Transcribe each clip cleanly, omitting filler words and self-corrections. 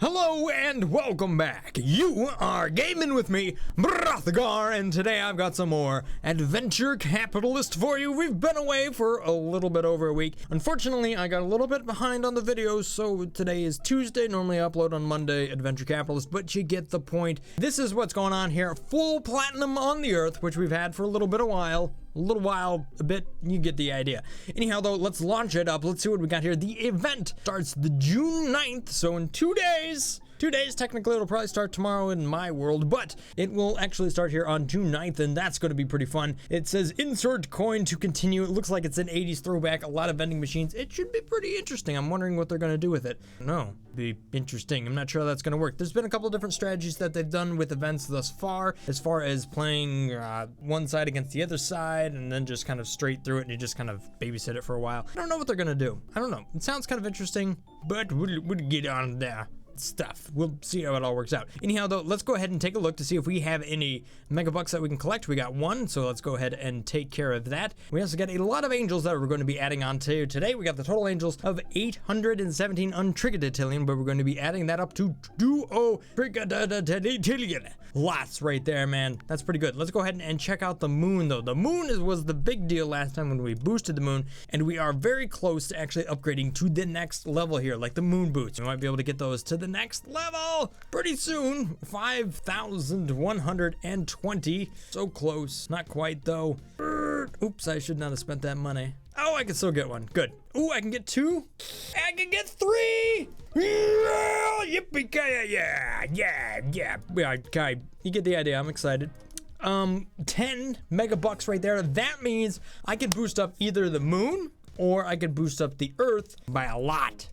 Hello and welcome back. You are gaming with me, Mr-Brothgar, and today I've got some more Adventure Capitalist for you. We've been away for a little bit over a week. Unfortunately, I got a little bit behind on the videos, so today is Tuesday. Normally I upload on Monday, Adventure Capitalist, but you get the point. This is what's going on here. Full platinum on the Earth, which we've had for a little bit a while. A bit, you get the idea. Anyhow, though, let's launch it up. Let's see what we got here. The event starts the June 9th, so in 2 days. 2 days, technically it'll probably start tomorrow in my world, but it will actually start here on June 9th, and that's going to be pretty fun. It says insert coin to continue. It looks like it's an 80s throwback, a lot of vending machines. It should be pretty interesting. I'm wondering what they're going to do with it. No, be interesting. I'm not sure how that's going to work. There's been a couple of different strategies that they've done with events thus far, as far as playing one side against the other side, and then just kind of straight through it, and you just kind of babysit it for a while. I don't know what they're going to do. I don't know. It sounds kind of interesting, but we'll get on there. Stuff. We'll see how it all works out. Anyhow, though, let's go ahead and take a look to see if we have any megabucks that we can collect. We got one, so let's go ahead and take care of that. We also got a lot of angels that we're going to be adding on to today. We got the total angels of 817 untrigatillion, but we're going to be adding that up to 20trigatillion. Lots right there, man. That's pretty good. Let's go ahead and check out the moon, though. The moon was the big deal last time when we boosted the moon, and we are very close to actually upgrading to the next level here, like the moon boots. We might be able to get those to the next level pretty soon. 5,120. So close. Not quite, though. Oops, I should not have spent that money. Oh, I can still get one. Good. Ooh, I can get 2. I can get 3. Yeah, yippee-ki-yay, yeah. Okay, you get the idea. I'm excited. 10 megabucks right there. That means I can boost up either the moon or I could boost up the Earth by a lot,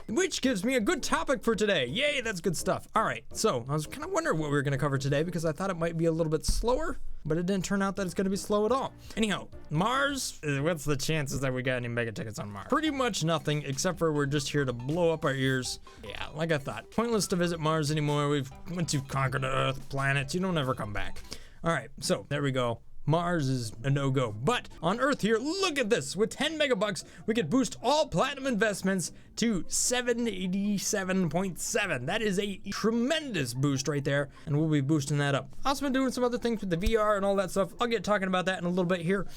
which gives me a good topic for today. Yay, that's good stuff. All right, so I was kind of wondering what we were going to cover today because I thought it might be a little bit slower, but it didn't turn out that it's going to be slow at all. Anyhow, Mars, what's the chances that we got any mega tickets on Mars? Pretty much nothing, except for we're just here to blow up our ears. Yeah, like I thought. Pointless to visit Mars anymore. We've went to conquer the Earth, planets. You don't ever come back. All right, so there we go. Mars is a no-go, but on Earth here, look at this. With 10 megabucks, we could boost all platinum investments to 787.7. That is a tremendous boost right there, and we'll be boosting that up. Also been doing some other things with the VR and all that stuff. I'll get talking about that in a little bit here,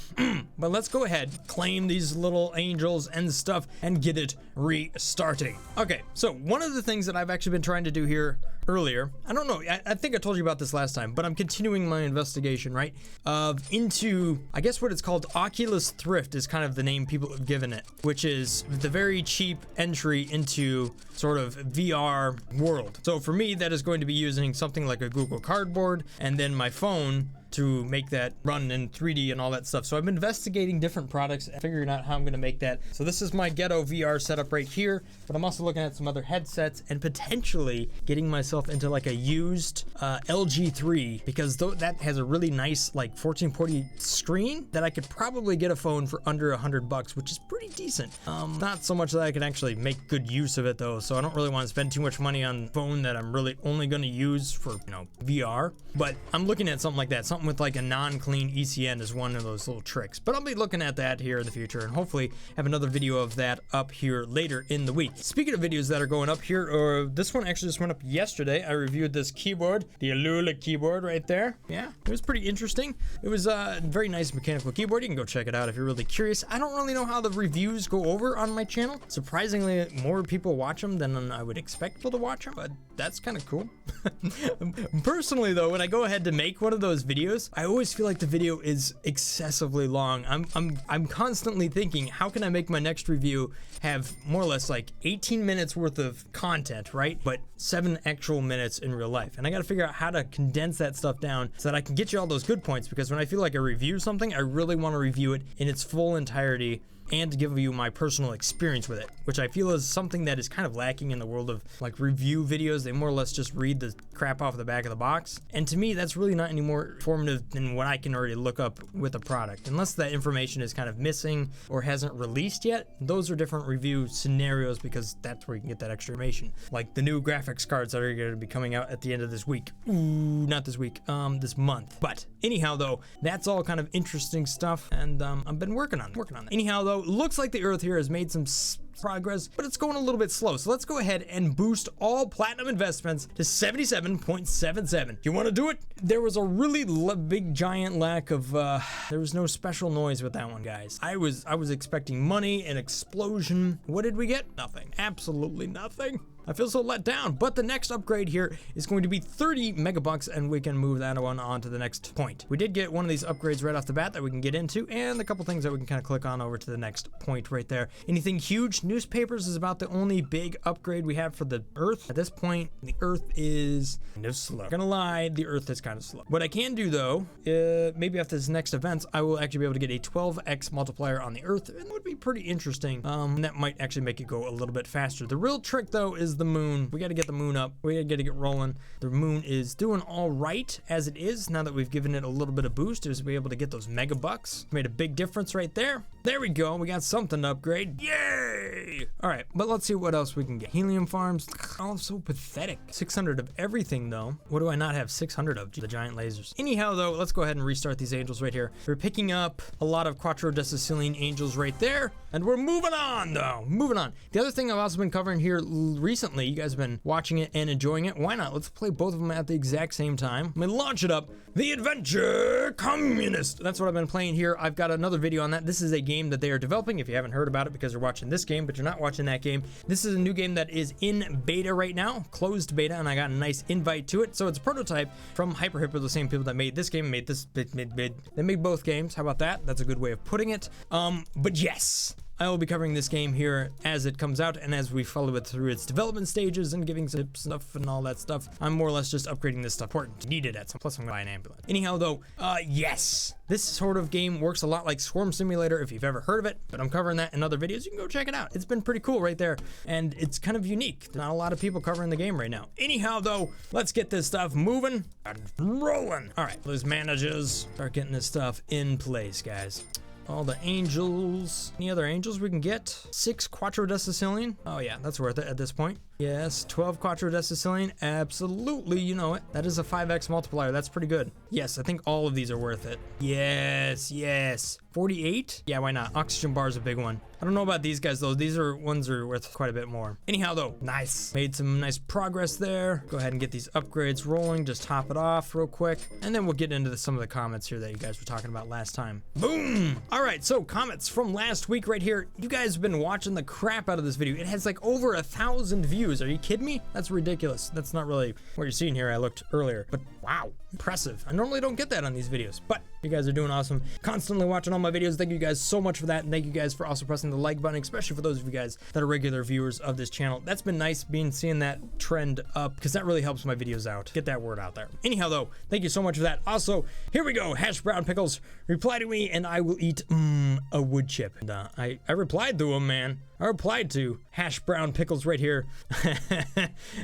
but let's go ahead, claim these little angels and stuff, and get it restarting. Okay, so one of the things that I've actually been trying to do here earlier, I don't know, I think I told you about this last time, but I'm continuing my investigation, right, into, I guess what it's called, Oculus Thrift is kind of the name people have given it, which is the very cheap entry into sort of VR world. So for me, that is going to be using something like a Google Cardboard and then my phone to make that run in 3D and all that stuff. So I'm investigating different products and figuring out how I'm gonna make that. So this is my ghetto VR setup right here, but I'm also looking at some other headsets and potentially getting myself into like a used LG3 because that has a really nice like 1440 screen that I could probably get a phone for under $100, which is pretty decent. Not so much that I can actually make good use of it though, so I don't really want to spend too much money on phone that I'm really only gonna use for, you know, VR. But I'm looking at something like that, something with like a non-clean ECN is one of those little tricks, but I'll be looking at that here in the future and hopefully have another video of that up here later in the week. Speaking of videos that are going up here, this one actually just went up yesterday. I reviewed this keyboard, the Alula keyboard right there. Yeah, it was pretty interesting. It was a very nice mechanical keyboard. You can go check it out if you're really curious. I don't really know how the reviews go over on my channel. Surprisingly, more people watch them than I would expect people to watch them, but that's kind of cool. Personally though, when I go ahead to make one of those videos, I always feel like the video is excessively long. I'm constantly thinking, how can I make my next review have more or less like 18 minutes worth of content, right? But 7 actual minutes in real life. And I gotta figure out how to condense that stuff down so that I can get you all those good points, because when I feel like I review something, I really want to review it in its full entirety and to give you my personal experience with it, which I feel is something that is kind of lacking in the world of like review videos. They more or less just read the crap off the back of the box. And to me, that's really not any more informative than what I can already look up with a product. Unless that information is kind of missing or hasn't released yet, those are different review scenarios because that's where you can get that extra information. Like the new graphics cards that are going to be coming out at the end of this week. Ooh, not this week, this month. But anyhow though, that's all kind of interesting stuff, and I've been working on it. Anyhow though, looks like the Earth here has made some progress, but it's going a little bit slow. So let's go ahead and boost all platinum investments to 77.77. You want to do it? There was a really big giant lack of there was no special noise with that one, guys. I was expecting money and explosion. What did we get? Nothing. Absolutely nothing. I feel so let down, but the next upgrade here is going to be 30 megabucks, and we can move that one on to the next point. We did get one of these upgrades right off the bat that we can get into, and a couple things that we can kind of click on over to the next point right there. Anything huge? Newspapers is about the only big upgrade we have for the Earth. At this point, the Earth is kind of slow. I'm gonna lie, the Earth is kind of slow. What I can do though, maybe after this next event, I will actually be able to get a 12x multiplier on the Earth, and it would be pretty interesting. That might actually make it go a little bit faster. The real trick though is the moon. We got to get the moon up. We got to get rolling. The moon is doing all right as it is. Now that we've given it a little bit of boost, is be able to get those megabucks. Made a big difference right there. There we go. We got something to upgrade. Yay! All right, but let's see what else we can get. Helium farms. Oh, so pathetic. 600 of everything though. What do I not have 600 of? The giant lasers. Anyhow though, let's go ahead and restart these angels right here. We're picking up a lot of Quattro Decicillion angels right there, and we're moving on though. Moving on. The other thing I've also been covering here recently, you guys have been watching it and enjoying it. Why not? Let's play both of them at the exact same time. Let me launch it up. The Adventure Communist. That's what I've been playing here. I've got another video on that. This is a game that they are developing. If you haven't heard about it because you're watching this game, but you're not watching that game, this is a new game that is in beta right now, closed beta, and I got a nice invite to it. So it's a prototype from Hyper, the same people that made this game, made this, they made both games. How about that? That's a good way of putting it. But yes, I will be covering this game here as it comes out and as we follow it through its development stages and giving tips and stuff and all that stuff. I'm more or less just upgrading this stuff. Important. Needed at some. Plus I'm gonna buy an ambulance. Anyhow though, yes. This sort of game works a lot like Swarm Simulator if you've ever heard of it, but I'm covering that in other videos. You can go check it out. It's been pretty cool right there, and it's kind of unique. There's not a lot of people covering the game right now. Anyhow though, let's get this stuff moving and rolling. All right, those managers start getting this stuff in place, guys. All the angels. Any other angels we can get? 6 Quattro Decicillion. Oh yeah, that's worth it at this point. Yes, 12 Quattro Decicillion. Absolutely, you know it. That is a 5x multiplier. That's pretty good. Yes, I think all of these are worth it. Yes, yes. 48? Yeah, why not? Oxygen bar is a big one. I don't know about these guys though. These are ones that are worth quite a bit more. Anyhow though, nice. Made some nice progress there. Go ahead and get these upgrades rolling. Just top it off real quick. And then we'll get into some of the comments here that you guys were talking about last time. Boom! All right, so comments from last week right here. You guys have been watching the crap out of this video. It has like over 1,000 views. Are you kidding me? That's ridiculous. That's not really what you're seeing here. I looked earlier, but wow, impressive. I normally don't get that on these videos, but you guys are doing awesome. Constantly watching all my videos. Thank you guys so much for that. And thank you guys for also pressing the like button, especially for those of you guys that are regular viewers of this channel. That's been nice seeing that trend up because that really helps my videos out. Get that word out there. Anyhow though, thank you so much for that. Also, here we go. Hash brown pickles. Reply to me and I will eat a wood chip. And I replied to him, man. I replied to hash brown pickles right here.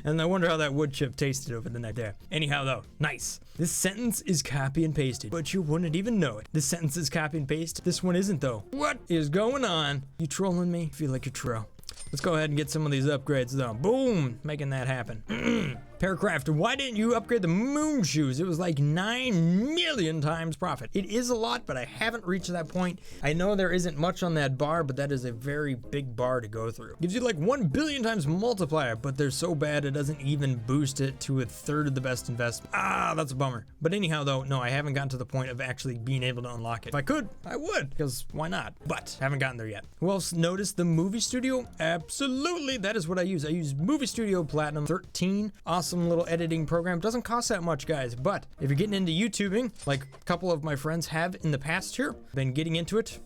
And I wonder how that wood chip tasted over the night there. Anyhow though, nice. This sentence is copy and pasted, but you wouldn't even know it. This sentence is copy and paste. This one isn't though. What is going on? You trolling me? I feel like you're true. Let's go ahead and get some of these upgrades though. Boom, making that happen. Paragraph, why didn't you upgrade the moon shoes? It was like 9 million times profit. It is a lot, but I haven't reached that point. I know there isn't much on that bar, but that is a very big bar to go through. Gives you like 1 billion times multiplier, but they're so bad it doesn't even boost it to 1/3 of the best investment. Ah, that's a bummer. But anyhow though, no, I haven't gotten to the point of actually being able to unlock it. If I could, I would, because why not? But haven't gotten there yet. Who else noticed the movie studio? Absolutely, that is what I use. I use Movie Studio Platinum 13. Awesome little editing program. Doesn't cost that much, guys, but if you're getting into YouTubing, like a couple of my friends have in the past here, been getting into it,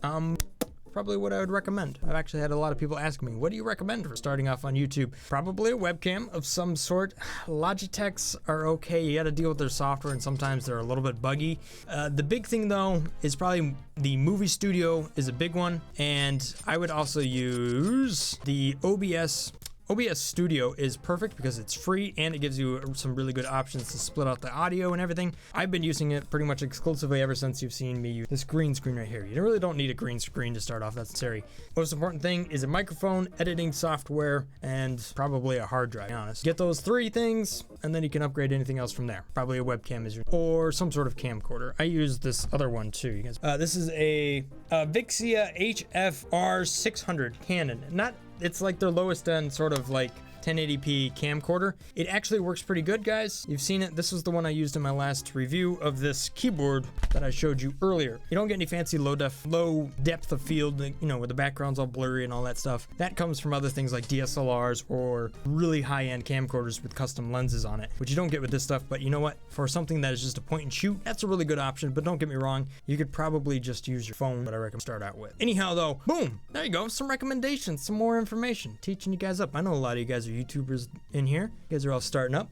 probably what I would recommend. I've actually had a lot of people ask me, what do you recommend for starting off on YouTube? Probably a webcam of some sort. Logitechs are okay. You got to deal with their software and sometimes they're a little bit buggy. The big thing though is probably the Movie Studio is a big one, and I would also use the OBS. OBS Studio is perfect because it's free and it gives you some really good options to split out the audio and everything. I've been using it pretty much exclusively ever since you've seen me use this green screen right here. You really don't need a green screen to start off, that's necessary. Most important thing is a microphone, editing software, and probably a hard drive, to be honest. Get those 3 things and then you can upgrade anything else from there. Probably a webcam is your, or some sort of camcorder. I use this other one too, you guys. This is a Vixia HFR 600 Canon. it's like their lowest end sort of like 1080p camcorder. It actually works pretty good, guys. You've seen it. This was the one I used in my last review of this keyboard that I showed you earlier. You don't get any fancy low depth of field, you know, where the background's all blurry and all that stuff. That comes from other things like DSLRs or really high-end camcorders with custom lenses on it, which you don't get with this stuff. But you know what? For something that is just a point and shoot, that's a really good option. But don't get me wrong, you could probably just use your phone, but I recommend start out with. Anyhow, though, boom, there you go. Some recommendations, some more information, teaching you guys up. I know a lot of you guys are YouTubers in here. You guys are all starting up.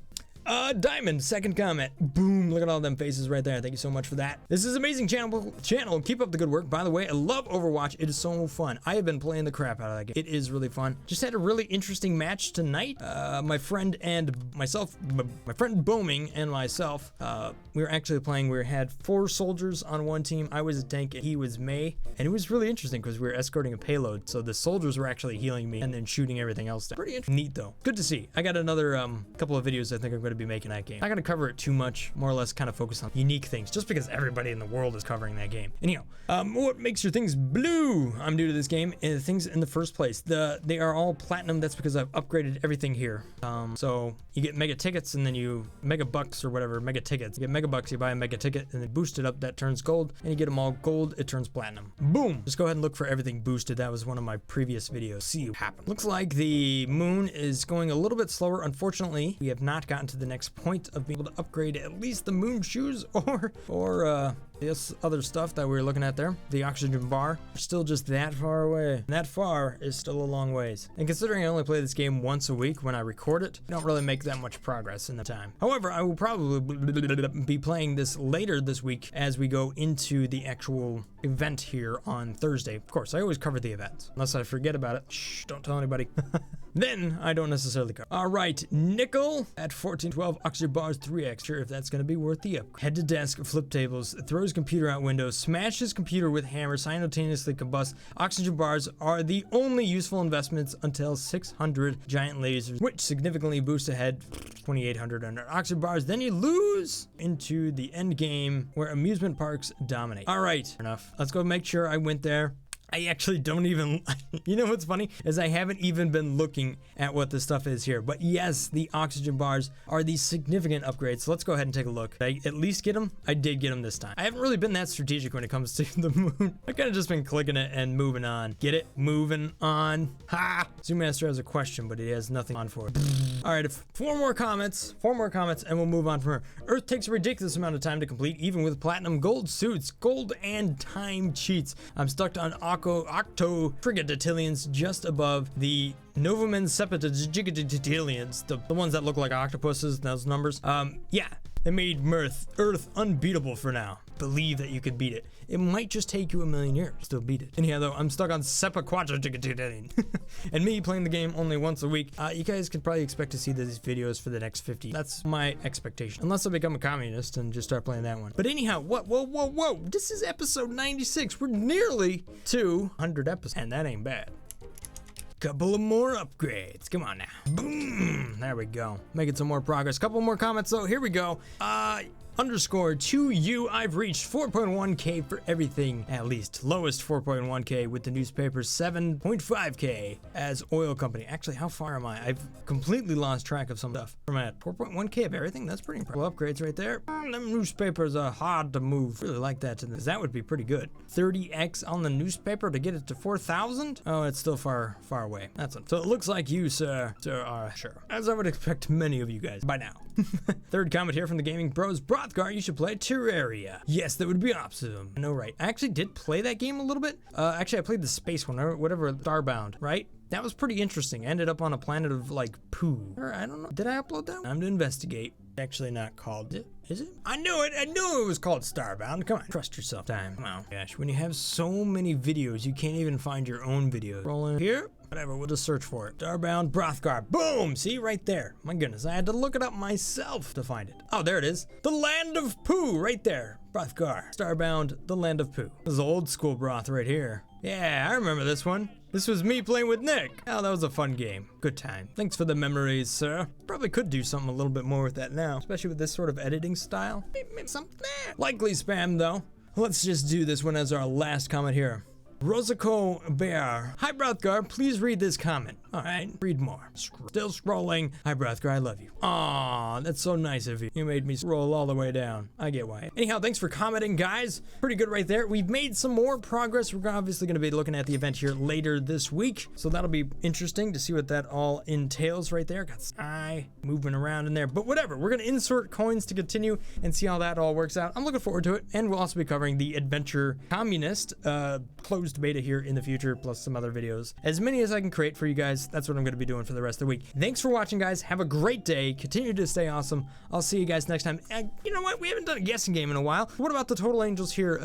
Diamond, second comment. Boom, look at all them faces right there. Thank you so much for that. This is amazing channel. Keep up the good work. By the way, I love Overwatch. It is so fun. I have been playing the crap out of that game. It is really fun. Just had a really interesting match tonight. My friend and myself, my friend Booming and myself, we were actually playing. We had 4 soldiers on one team. I was a tank and he was Mei. And it was really interesting because we were escorting a payload. So the soldiers were actually healing me and then shooting everything else down. Pretty interesting. Neat though. Good to see. I got another couple of videos I think I'm going to be making that game. Not gonna cover it too much, more or less kind of focus on unique things, just because everybody in the world is covering that game. Anyhow, what makes your things blue? I'm new to this game, and things in the first place. They are all platinum. That's because I've upgraded everything here. So you get mega tickets, and then mega bucks or whatever, mega tickets. You get mega bucks, you buy a mega ticket, and then boost it up. That turns gold, and you get them all gold. It turns platinum. Boom! Just go ahead and look for everything boosted. That was one of my previous videos. See what happens. Looks like the moon is going a little bit slower. Unfortunately, we have not gotten to the next point of being able to upgrade at least the moon shoes or this other stuff that we were looking at there. The oxygen bar, still just that far away. And that far is still a long ways. And considering I only play this game once a week when I record it, I don't really make that much progress in the time. However, I will probably be playing this later this week as we go into the actual event here on Thursday. Of course, I always cover the events. Unless I forget about it. Shh, don't tell anybody. Then I don't necessarily cover. All right, nickel at 1412, oxygen bars 3x. Sure, if that's going to be worth the upgrade. Head to desk, flip tables, throws computer out window, smashes computer with hammer, simultaneously combust. Oxygen bars are the only useful investments until 600 giant lasers, which significantly boost ahead 2800 under oxygen bars. Then you lose into the end game where amusement parks dominate. All right, enough. Let's go make sure I went there. I actually don't even, you know what's funny is I haven't even been looking at what this stuff is here. But yes, the oxygen bars are these significant upgrades. So let's go ahead and take a look. Did I at least get them? I did get them this time. I haven't really been that strategic when it comes to the moon. I kind of just been clicking it and moving on. Get it? Moving on. Ha! Zoom Master has a question, but he has nothing on for it. All right, 4 more comments, and we'll move on from here. Earth takes a ridiculous amount of time to complete, even with platinum gold suits, gold and time cheats. I'm stuck on Octo Trigatilians just above the Novamen Septigatilians, the ones that look like octopuses, those numbers. Yeah, they made Earth unbeatable for now. Believe that you could beat it. It might just take you 1,000,000 years to still beat it. Anyhow, though, I'm stuck on Sepaquadratigitilian. And me playing the game only once a week. You guys could probably expect to see these videos for the next 50. That's my expectation. Unless I become a communist and just start playing that one. But anyhow, whoa. This is episode 96. We're nearly to 100 episodes. And that ain't bad. Couple of more upgrades. Come on now. Boom. There we go. Making some more progress. Couple more comments though. Here we go. Underscore to you. I've reached 4.1k for everything, at least. Lowest 4.1k with the newspaper, 7.5k as oil company. Actually, how far am I? I've completely lost track of some stuff. I'm at 4.1k of everything. That's pretty impressive. Upgrades right there. Them newspapers are hard to move. Really like that. That would be pretty good. 30x on the newspaper to get it to 4,000. Oh, it's still far away. That's it. So it looks like you, sir, are sure. As I would expect many of you guys by now. Third comment here from the Gaming Bros. Brothgar, you should play Terraria. Yes, that would be awesome. I know, right? I actually did play that game a little bit. Actually, I played the space one, or whatever, Starbound, right? That was pretty interesting. I ended up on a planet of like poo. Or I don't know. Did I upload that? Time to investigate. Actually not called it. Is it? I knew it. I knew it was called Starbound. Come on. Trust yourself. Time. Come on. Gosh, when you have so many videos, you can't even find your own videos. Rolling here. Whatever, we'll just search for it. Starbound Brothgar. Boom! See, right there. My goodness, I had to look it up myself to find it. Oh, there it is. The Land of Poo, right there. Brothgar. Starbound, the Land of Poo. This is old school broth right here. Yeah, I remember this one. This was me playing with Nick. Oh, that was a fun game. Good time. Thanks for the memories, sir. Probably could do something a little bit more with that now, especially with this sort of editing style. Maybe something there. Likely spam, though. Let's just do this one as our last comment here. Rosico Bear. Hi, Brothgar. Please read this comment. All right, read more. Still scrolling. Hi, Brothgar. I love you. Aw, that's so nice of you. You made me scroll all the way down. I get why. Anyhow, thanks for commenting, guys. Pretty good right there. We've made some more progress. We're obviously going to be looking at the event here later this week, so that'll be interesting to see what that all entails right there. Got Sky moving around in there, but whatever. We're going to insert coins to continue and see how that all works out. I'm looking forward to it, and we'll also be covering the Adventure Communist closed beta here in the future, plus some other videos. As many as I can create for you guys. That's what I'm going to be doing for the rest of the week. Thanks for watching, guys. Have a great day. Continue to stay awesome. I'll see you guys next time. You know what? We haven't done a guessing game in a while. What about the Total Angels here?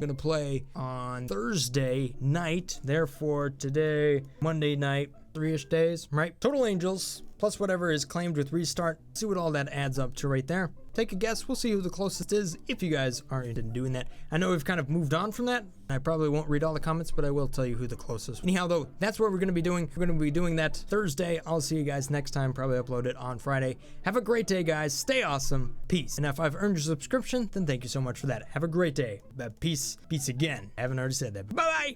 Gonna play on Thursday night. Therefore, today, Monday night, 3-ish days, right? Total Angels plus whatever is claimed with restart. See what all that adds up to right there. Take a guess. We'll see who the closest is if you guys are interested in doing that. I know we've kind of moved on from that. I probably won't read all the comments, but I will tell you who the closest. Anyhow, though, that's what we're going to be doing. We're going to be doing that Thursday. I'll see you guys next time. Probably upload it on Friday. Have a great day, guys. Stay awesome. Peace. And if I've earned your subscription, then thank you so much for that. Have a great day. Peace. Peace again. I haven't already said that. Bye-bye.